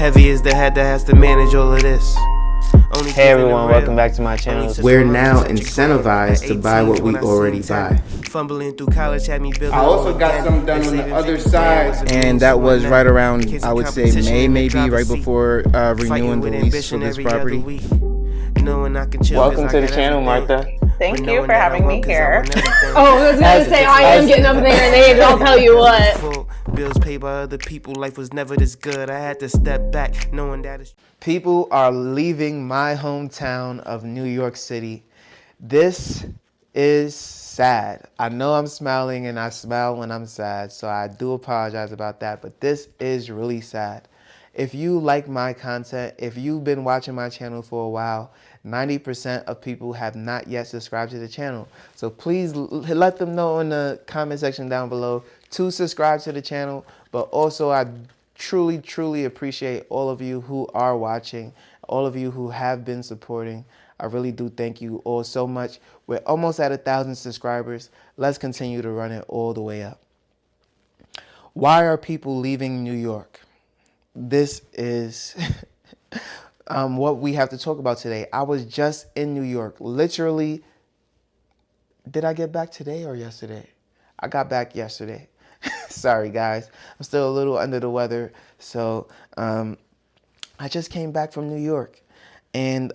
Heavy is the head that has to manage all of this. Hey everyone, welcome back to my channel. We're now incentivized to buy what we already buy. Fumbling through college had me building. I also got some done on the other side. And that was right around, I would say, May, maybe, right before renewing the lease for this property. Welcome to the channel, Martha. Thank you for having me here. Oh, I was going to say, I am getting up there and age, I'll tell you what. Bills paid by other people, life was never this good. I had to step back, knowing that it's... People are leaving my hometown of New York City. This is sad. I know I'm smiling and I smile when I'm sad, so I do apologize about that, but this is really sad. If you like my content, if you've been watching my channel for a while, 90% of people have not yet subscribed to the channel. So please let them know in the comment section down below to subscribe to the channel. But also I truly appreciate all of you who are watching, all of you who have been supporting. I really do thank you all so much. We're almost at 1,000 subscribers. Let's continue to run it all the way up. Why are people leaving New York? This is what we have to talk about today. I was just in New York. Literally, did I get back today or yesterday? I got back yesterday. Sorry, guys. I'm still a little under the weather. So I just came back from New York. And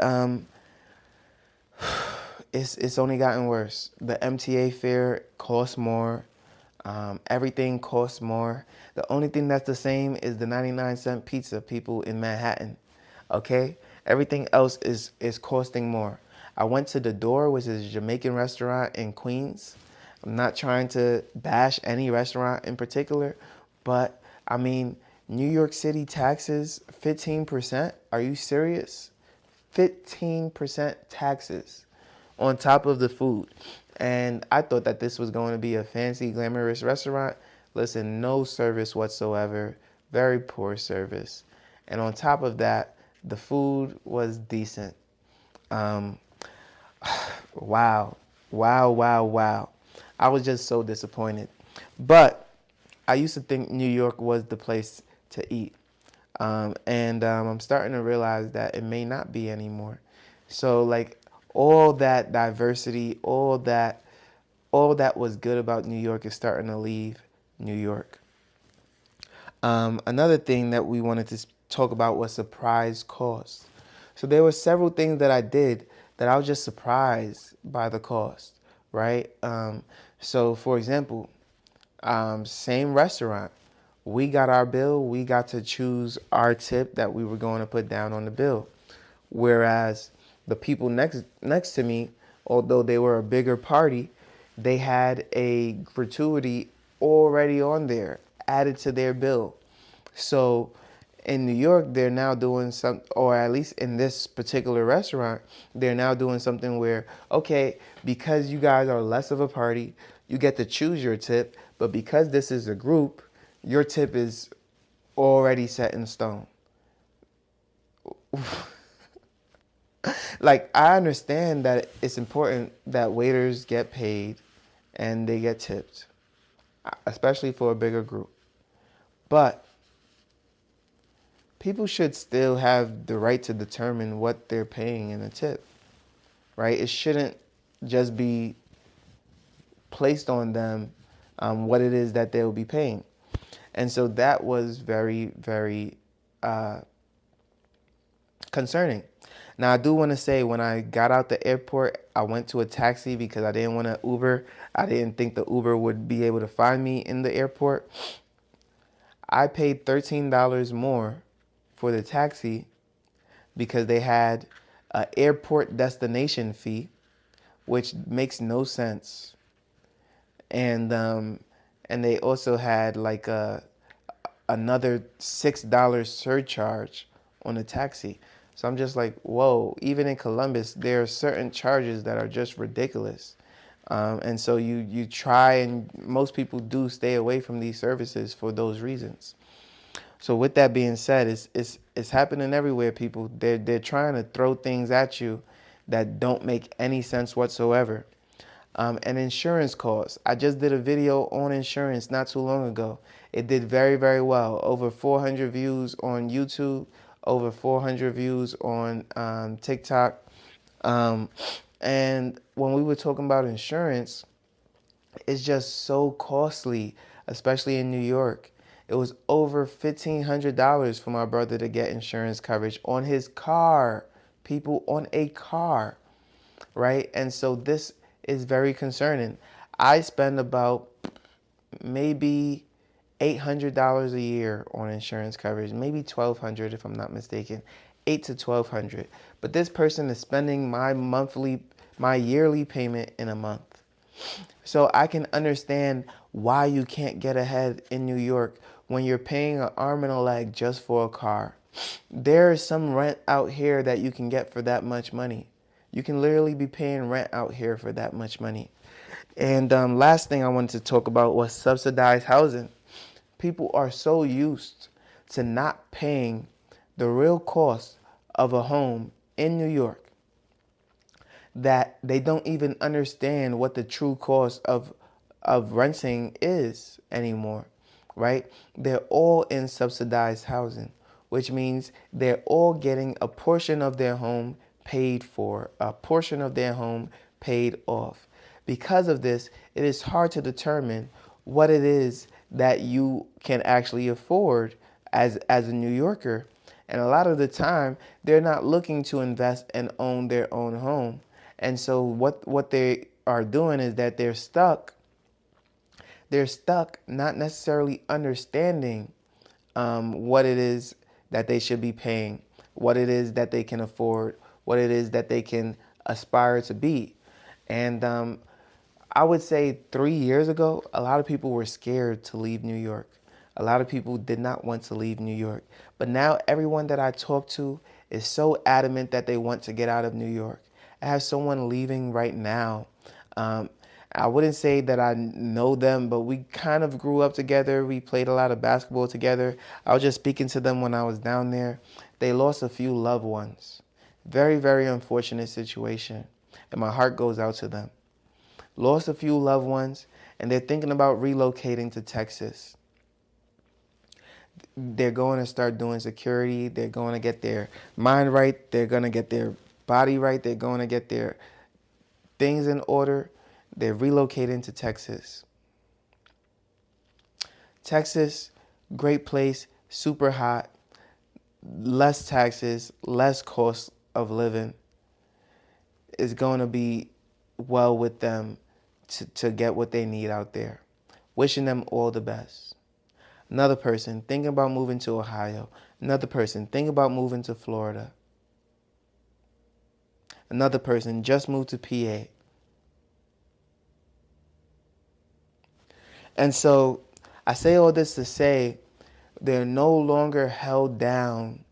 it's only gotten worse. The MTA fare costs more. Everything costs more. The only thing that's the same is the 99-cent pizza, people in Manhattan. Okay? Everything else is costing more. I went to The Door, which is a Jamaican restaurant in Queens. I'm not trying to bash any restaurant in particular, but I mean, New York City taxes, 15%? Are you serious? 15% taxes on top of the food. And I thought that this was going to be a fancy, glamorous restaurant. Listen, no service whatsoever. Very poor service. And on top of that, the food was decent. Wow. I was just so disappointed. But I used to think New York was the place to eat. I'm starting to realize that it may not be anymore. So like all that diversity, all that was good about New York is starting to leave New York. Another thing that we wanted to talk about was surprise costs. So there were several things that I did that I was just surprised by the cost, right? So for example, same restaurant, we got our bill, we got to choose our tip that we were going to put down on the bill. Whereas the people next to me, although they were a bigger party, they had a gratuity already on there, added to their bill. So in New York, they're now doing some, or at least in this particular restaurant, they're now doing something where, okay, because you guys are less of a party, you get to choose your tip, but because this is a group, your tip is already set in stone. Like, I understand that it's important that waiters get paid and they get tipped, especially for a bigger group. But people should still have the right to determine what they're paying in a tip, right? It shouldn't just be placed on them what it is that they'll be paying. And so that was very concerning. Now, I do want to say when I got out the airport, I went to a taxi because I didn't want to Uber. I didn't think the Uber would be able to find me in the airport. I paid $13 more for the taxi because they had an airport destination fee, which makes no sense. And they also had like another $6 surcharge on the taxi. So I'm just like, whoa, even in Columbus, there are certain charges that are just ridiculous. And so you try, and most people do stay away from these services for those reasons. So with that being said, it's happening everywhere, people. They're trying to throw things at you that don't make any sense whatsoever. And insurance costs. I just did a video on insurance not too long ago. It did very, very well. Over 400 views on YouTube, over 400 views on TikTok. And when we were talking about insurance, it's just so costly, especially in New York. It was over $1,500 for my brother to get insurance coverage on his car. People, on a car, right? And so this is very concerning. I spend about maybe $800 a year on insurance coverage, maybe $1,200 if I'm not mistaken, $800 to $1,200. But this person is spending my yearly payment in a month. So I can understand why you can't get ahead in New York when you're paying an arm and a leg just for a car. There is some rent out here that you can get for that much money. You can literally be paying rent out here for that much money. And last thing I wanted to talk about was subsidized housing. People are so used to not paying the real cost of a home in New York that they don't even understand what the true cost of renting is anymore, right? They're all in subsidized housing, which means they're all getting a portion of their home paid for, a portion of their home paid off. Because of this, it is hard to determine what it is that you can actually afford as a New Yorker. And a lot of the time, they're not looking to invest and own their own home. And so what they are doing is that they're stuck not necessarily understanding what it is that they should be paying, what it is that they can afford, what it is that they can aspire to be. And I would say 3 years ago, a lot of people were scared to leave New York. A lot of people did not want to leave New York. But now everyone that I talk to is so adamant that they want to get out of New York. I have someone leaving right now. I wouldn't say that I know them, but we kind of grew up together. We played a lot of basketball together. I was just speaking to them when I was down there. They lost a few loved ones. Very, very unfortunate situation. And my heart goes out to them. Lost a few loved ones, and they're thinking about relocating to Texas. They're going to start doing security. They're going to get their mind right. They're going to get their body right. They're going to get their things in order. They're relocating to Texas. Texas, great place, super hot, less taxes, less cost of living. Is going to be well with them to get what they need out there. Wishing them all the best. Another person thinking about moving to Ohio. Another person thinking about moving to Florida. Another person just moved to PA. And so I say all this to say they're no longer held down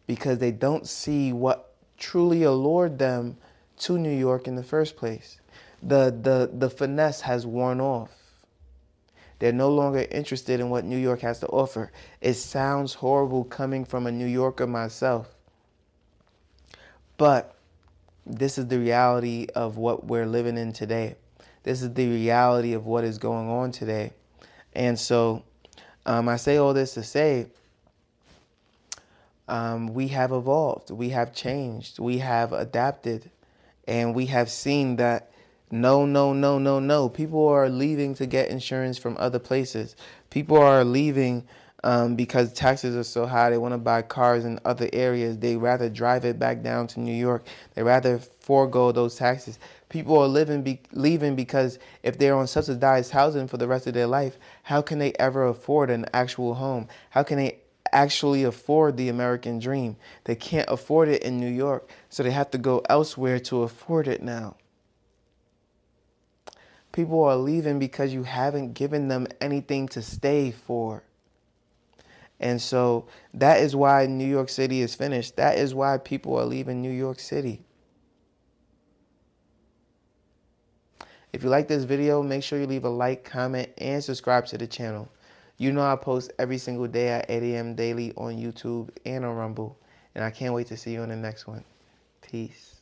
because they don't see what truly allured them to New York in the first place. The finesse has worn off. They're no longer interested in what New York has to offer. It sounds horrible coming from a New Yorker myself. But this is the reality of what we're living in today. This is the reality of what is going on today. And so I say all this to say we have evolved. We have changed. We have adapted. And we have seen that no. People are leaving to get insurance from other places. People are leaving because taxes are so high. They want to buy cars in other areas. They rather drive it back down to New York. They rather forego those taxes. People are leaving because if they're on subsidized housing for the rest of their life, how can they ever afford an actual home? How can they actually afford the American dream? They can't afford it in New York, so they have to go elsewhere to afford it now. People are leaving because you haven't given them anything to stay for. And so that is why New York City is finished. That is why people are leaving New York City. If you like this video, make sure you leave a like, comment, and subscribe to the channel. You know I post every single day at 8 a.m. daily on YouTube and on Rumble. And I can't wait to see you on the next one. Peace.